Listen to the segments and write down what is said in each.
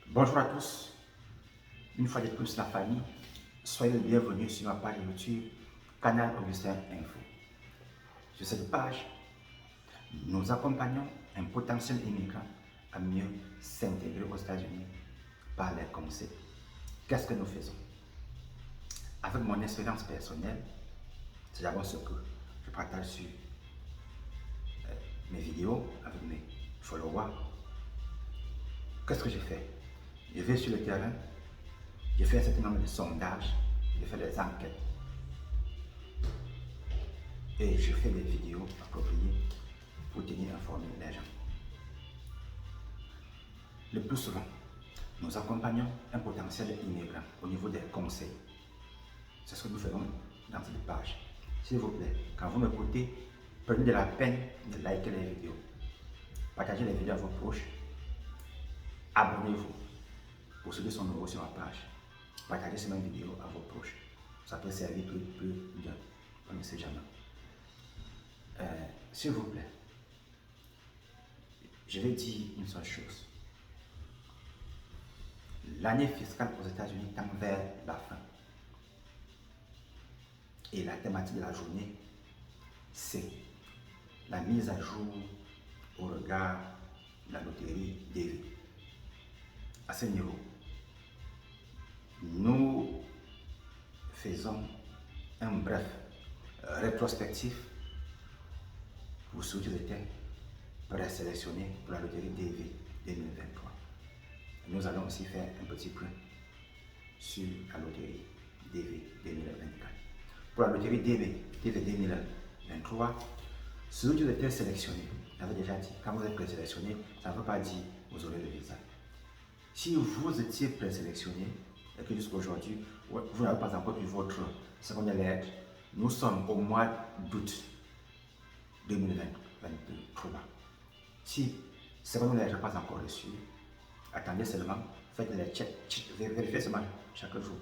Bonjour à tous, une fois de plus la famille, soyez les bienvenus sur ma page YouTube Canal Augustin Info. Sur cette page, nous accompagnons un potentiel immigrant à mieux s'intégrer aux États-Unis par les conseils. Qu'est-ce que nous faisons? Avec mon expérience personnelle, c'est d'abord ce que je partage sur mes vidéos avec mes followers. Qu'est-ce que j'ai fait? Je vais sur le terrain, je fais un certain nombre de sondages, je fais des enquêtes et je fais des vidéos appropriées pour tenir informés les gens. Le plus souvent, nous accompagnons un potentiel immigrant au niveau des conseils. C'est ce que nous faisons dans cette page. S'il vous plaît, quand vous m'écoutez, prenez de la peine de liker les vidéos, partagez les vidéos à vos proches, abonnez-vous pour ceux qui sont nouveaux sur ma page. Partagez ces mêmes vidéos à vos proches. Ça peut servir plus bien. On ne sait jamais. S'il vous plaît, je vais dire une seule chose. L'année fiscale aux États-Unis tend vers la fin. Et la thématique de la journée, c'est la mise à jour au regard de la loterie DV. À ce niveau, nous faisons un bref rétrospectif pour ceux qui étaient présélectionnés pour la loterie DV 2023. Nous allons aussi faire un petit point sur la loterie DV 2024. Pour la loterie DV 2023, ceux qui ont été sélectionnés, j'avais déjà dit, quand vous êtes présélectionné, ça ne veut pas dire que vous aurez le visa. Si vous étiez présélectionné et que jusqu'à aujourd'hui, vous n'avez pas encore eu votre seconde lettre, nous sommes au mois d'août 2023. Si seconde lettre n'est pas encore reçue, attendez seulement, faites les checks, vérifiez seulement chaque jour.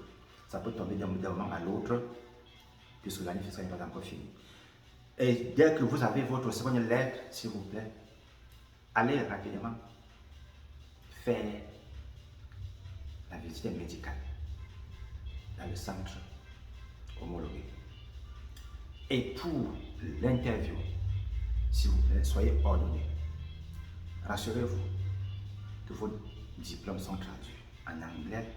Ça peut tomber d'un moment à l'autre, puisque l'année fiscale n'est pas encore finie. Et dès que vous avez votre seconde lettre, s'il vous plaît, allez rapidement faire la visite médicale dans le centre homologué. Et pour l'interview, s'il vous plaît, soyez ordonnés. Rassurez-vous que vos diplômes sont traduits en anglais.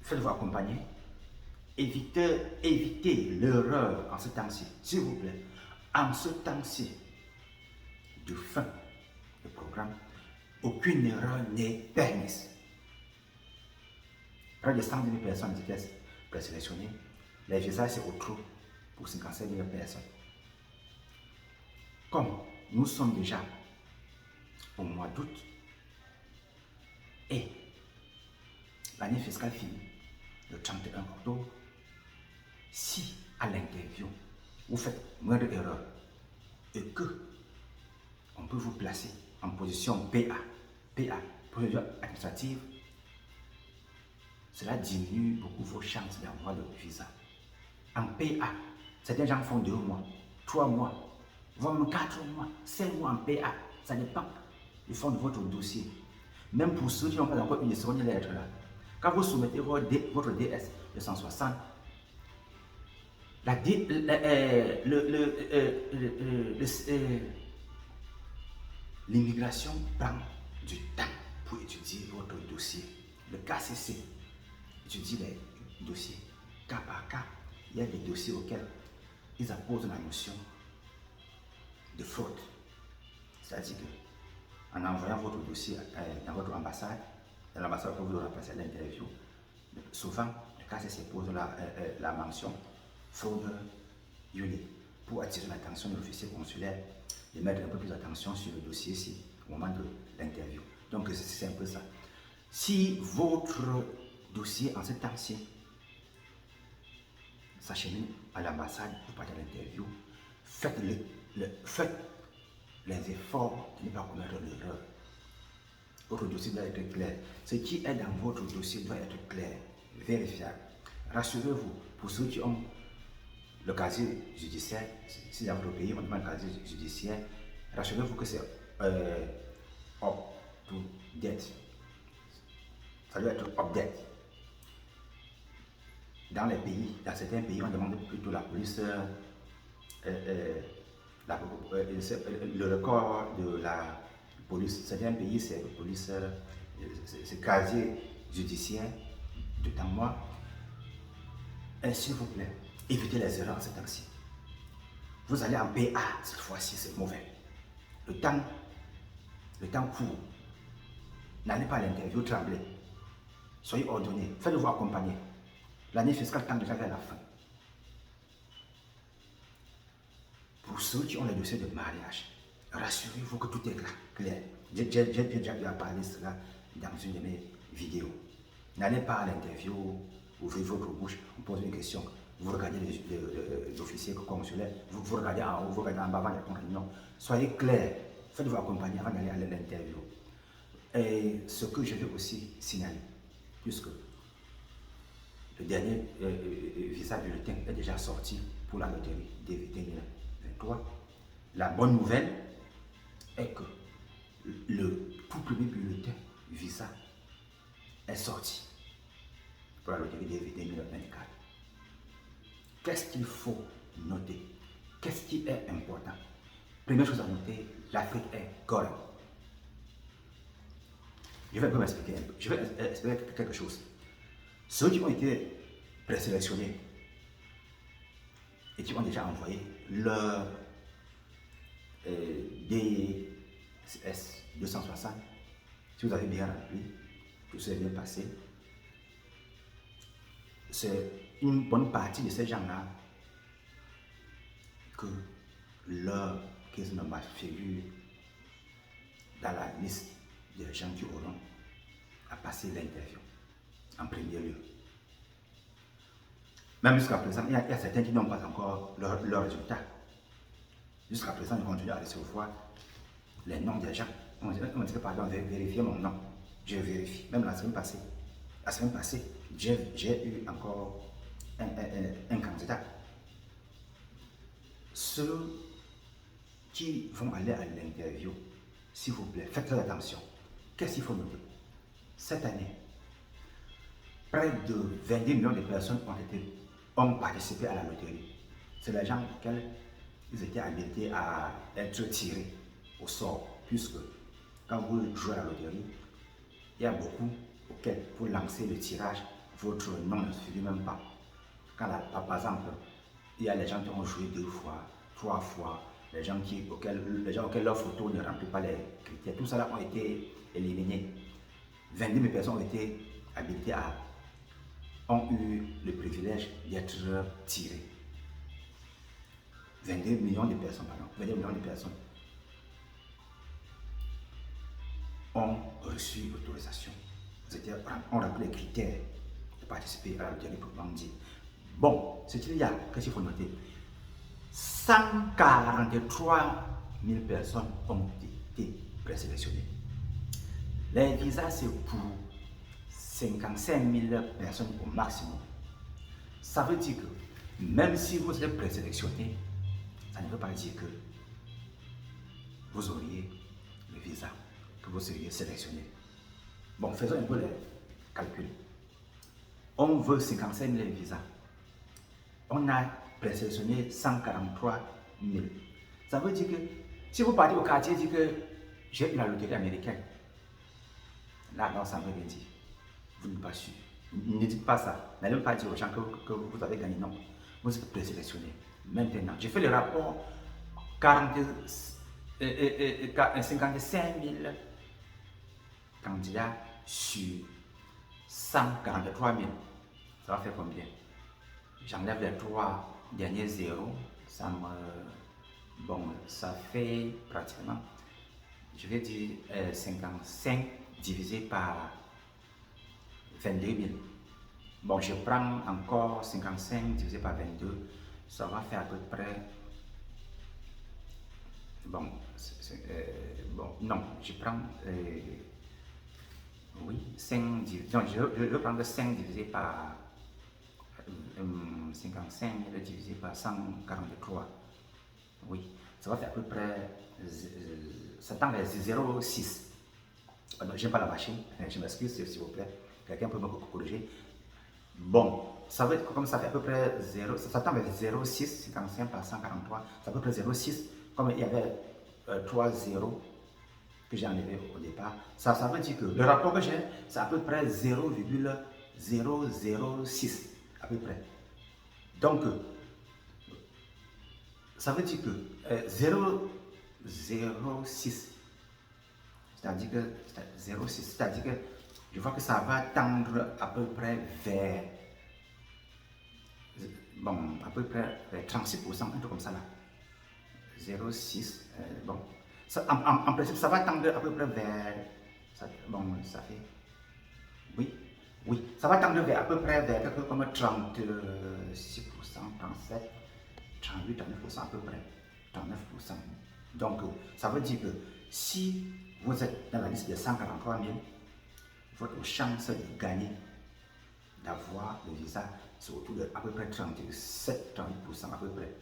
Faites-vous accompagner. Évitez l'erreur en ce temps-ci, s'il vous plaît. En ce temps-ci de fin de programme, aucune erreur n'est permise. Près de 100 000 personnes étaient présélectionnées. Les visas, c'est au trou pour 57 000 personnes. Comme nous sommes déjà au mois d'août et l'année fiscale finit le 31 octobre, si à l'interview vous faites moindre erreur et que on peut vous placer en position PA, procédure administrative, cela diminue beaucoup vos chances d'avoir le visa. En PA, certains gens font 2 mois, 3 mois, voire même 4 mois, 5 mois en PA, ça dépend du fond de votre dossier. Même pour ceux qui n'ont pas encore une seconde lettre là, quand vous soumettez votre DS 260, l'immigration prend du temps pour étudier votre dossier. Le KCC étudie les dossiers cas par cas. Il y a des dossiers auxquels ils apposent la notion de fraude. C'est-à-dire qu'en envoyant votre dossier dans votre ambassade, dans l'ambassade que vous aurez passé à l'interview, souvent le KCC pose la mention fraude unit pour attirer l'attention de l'officier consulaire de mettre un peu plus d'attention sur le dossier ici au moment de l'interview. Donc c'est un peu ça. Si votre dossier en ce temps-ci s'achemine à l'ambassade pour partir à l'interview, faites les efforts de ne pas commettre l'erreur. Votre dossier doit être clair. Ce qui est dans votre dossier doit être clair, vérifiable. Rassurez-vous, pour ceux qui ont le casier judiciaire, si dans votre pays on demande le casier judiciaire, rassurez-vous que c'est to date. Ça doit être update. Dans les pays, dans certains pays, on demande plutôt la police, le record de la police. Certains pays, c'est la police, c'est casier judiciaire de temps moi. Et s'il vous plaît, évitez les erreurs en ces temps-ci. Vous allez en PA, cette fois-ci, c'est mauvais. Le temps court. N'allez pas à l'interview trembler. Soyez ordonnés, faites-vous accompagner. L'année fiscale tend déjà vers la fin. Pour ceux qui ont les dossiers de mariage, rassurez-vous que tout est clair. J'ai déjà eu à parler de cela dans une de mes vidéos. N'allez pas à l'interview, ouvrez votre bouche, on pose une question. Vous regardez l'officier consulaire, vous regardez en haut, vous regardez en bas avant de répondre. Non. Soyez clair, faites-vous accompagner avant d'aller à l'interview. Et ce que je veux aussi signaler, puisque le dernier visa bulletin est déjà sorti pour la loterie DVT 2023. La bonne nouvelle est que le tout premier bulletin visa est sorti pour la loterie DVT 2024. Qu'est-ce qu'il faut noter? Qu'est-ce qui est important? Première chose à noter, l'Afrique est correcte. Je vais m'expliquer un peu. Je vais expliquer quelque chose. Ceux qui ont été présélectionnés et qui ont déjà envoyé leur DSS 260, si vous avez bien rempli, tout s'est bien passé, c'est une bonne partie de ces gens-là que leur case number figure dans la liste des gens qui auront à passer l'interview en premier lieu. Même jusqu'à présent, il y a certains qui n'ont pas encore leur résultat. Jusqu'à présent, ils continuent à recevoir les noms des gens. On dit pardon, vérifiez mon nom. Je vérifie. Même la semaine passée, j'ai eu encore un candidat. Ceux qui vont aller à l'interview, s'il vous plaît, faites très attention. Qu'est-ce qu'il faut noter? Cette année, près de 22 millions de personnes ont participé à la loterie. C'est les gens auxquels ils étaient habilités à être tirés au sort, puisque quand vous jouez à la loterie, il y a beaucoup auxquels, pour lancer le tirage, votre nom ne suffit même pas. Par exemple, il y a les gens qui ont joué 2 fois, 3 fois, les gens auxquels leur photo ne remplit pas les critères. Tout cela ont été éliminés. 22 000 personnes ont été habilitées ont eu le privilège d'être tirées. 22 millions de personnes, pardon, 22 millions de personnes ont reçu l'autorisation. On rempli les critères de participer à la loterie proprement dit. Bon, ce qu'il y a, qu'est-ce qu'il faut noter? 143 000 personnes ont été présélectionnées. Les visas, c'est pour 55 000 personnes au maximum. Ça veut dire que même si vous êtes présélectionné, ça ne veut pas dire que vous auriez le visa, que vous seriez sélectionné. Bon, faisons un peu les calculs. On veut 55 000 visas. On a présélectionné 143 000. Ça veut dire que si vous partez au quartier et dites que j'ai eu la loterie américaine, là, non, ça ne veut rien dire. Vous n'êtes pas sûr. Ne dites pas ça. N'allez pas dire aux gens que vous avez gagné. Non. Vous êtes présélectionné. Maintenant, j'ai fait le rapport 55 000 candidats sur 143 000. Ça va faire combien? J'enlève les 3 derniers zéros. Ça fait pratiquement, je vais dire 55 divisé par 22 000. Bon, je prends encore 55 divisé par 22, ça va faire à peu près, je prends, oui, 5 divisé, donc je vais prendre 5 divisé par 55 000 divisé par 143, oui, ça va faire à peu près, ça tend vers 0,6. J'aime pas la machine, je m'excuse s'il vous plaît. Quelqu'un peut me corriger. Bon, ça veut être comme ça fait à peu près 0, ça tend vers 0,6, 55 par 143, c'est à peu près 0,6, comme il y avait 3 zéros que j'ai enlevé au départ, ça veut dire que le rapport que j'ai, c'est à peu près 0,006, à peu près. Donc, ça veut dire que 0,06, c'est-à-dire que 0,6, c'est-à-dire que je vois que ça va tendre à peu près vers, bon, à peu près vers 36%, un truc comme ça là. 0,6, bon. Ça, en principe, ça va tendre à peu près vers, ça, bon, ça fait, oui, oui, ça va tendre vers à peu près vers quelque chose comme 36%, 37, 38, 39% à peu près, 39%. Donc, ça veut dire que si vous êtes dans la liste des 143 000, votre chance de gagner, d'avoir le visa, c'est autour de à peu près 37-38% à peu près.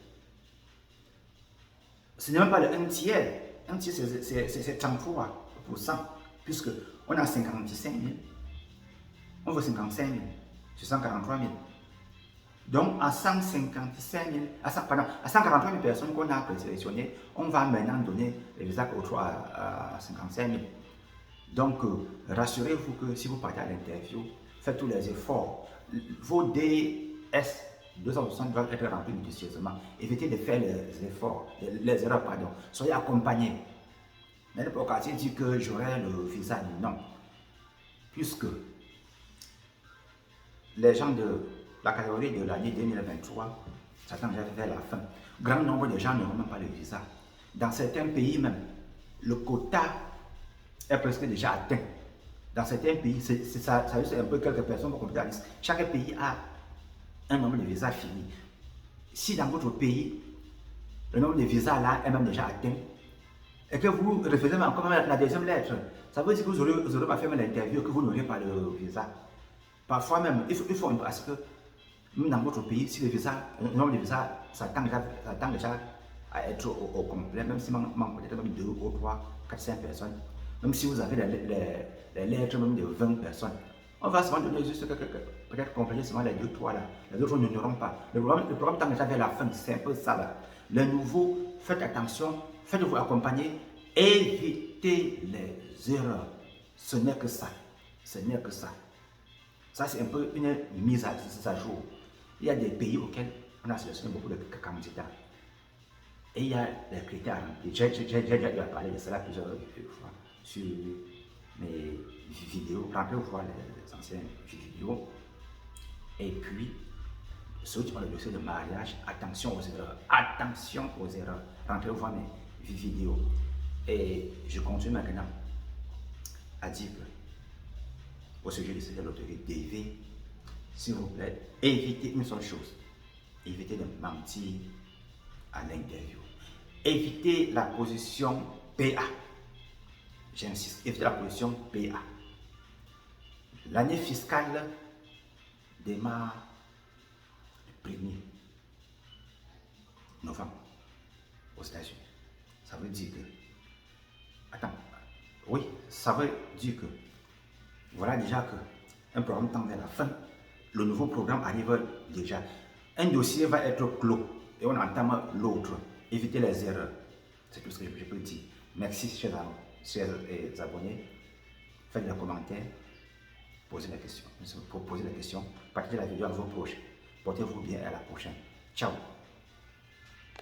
Ce n'est même pas le 1 tiers. 1 tiers, c'est 33%, puisque on a 55 000, on veut 55 000 sur 143 000. Donc, à 155 000, à 143 000 personnes qu'on a présélectionnées, on va maintenant donner les visas à 55 000. Donc, rassurez-vous que si vous partez à l'interview, faites tous les efforts. Vos DS 260 doivent être remplis minutieusement. Évitez de faire les erreurs, pardon. Soyez accompagnés. N'allez pas au quartier dire que j'aurai le visa. Non. Puisque les gens de la catégorie de l'année 2023 s'attendent déjà vers la fin. Grand nombre de gens n'auront même pas le visa. Dans certains pays même, le quota est presque déjà atteint. Dans certains pays, ça juste un peu quelques personnes pour compléter la liste. Chaque pays a un nombre de visas fini. Si dans votre pays, le nombre de visas là est même déjà atteint, et que vous refusez encore la deuxième lettre, ça veut dire que vous n'aurez pas fait l'interview, que vous n'aurez pas le visa. Parfois même, il faut parce que même dans votre pays, si le nombre de visas s'attend déjà à être au complet, même si manque peut-être même 2 ou 3, 4, 5 personnes, même si vous avez les lettres même de 20 personnes, on va seulement donner juste peut-être compléter seulement les 2, 3 là. Les autres n'auront pas. Le programme tend déjà vers la fin, c'est un peu ça là. Les nouveaux, faites attention, faites-vous accompagner, évitez les erreurs. Ce n'est que ça. Ce n'est que ça. Ça, c'est un peu une mise à jour. Il y a des pays auxquels on a sélectionné beaucoup de candidats. Et il y a les critères remplis. J'ai déjà parlé de cela plusieurs fois sur mes vidéos. Rappelez-vous voir les anciennes vidéos. Et puis, ceux qui ont le dossier de mariage, attention aux erreurs. Attention aux erreurs. Rentrez-vous voir mes vidéos. Et je continue maintenant à dire que, au sujet de cette loterie DV, s'il vous plaît, évitez une seule chose. Évitez de mentir à l'interview. Évitez la position PA. J'insiste, évitez la position PA. L'année fiscale démarre le 1er novembre aux États-Unis. Ça veut dire que, attends, oui, ça veut dire que, voilà déjà que un programme tend vers la fin, le nouveau programme arrive déjà. Un dossier va être clos et on entame l'autre. Évitez les erreurs. C'est tout ce que je peux dire. Merci, chers abonnés. Faites des commentaires. Posez des questions. Partagez la vidéo à vos proches. Portez-vous bien, à la prochaine. Ciao.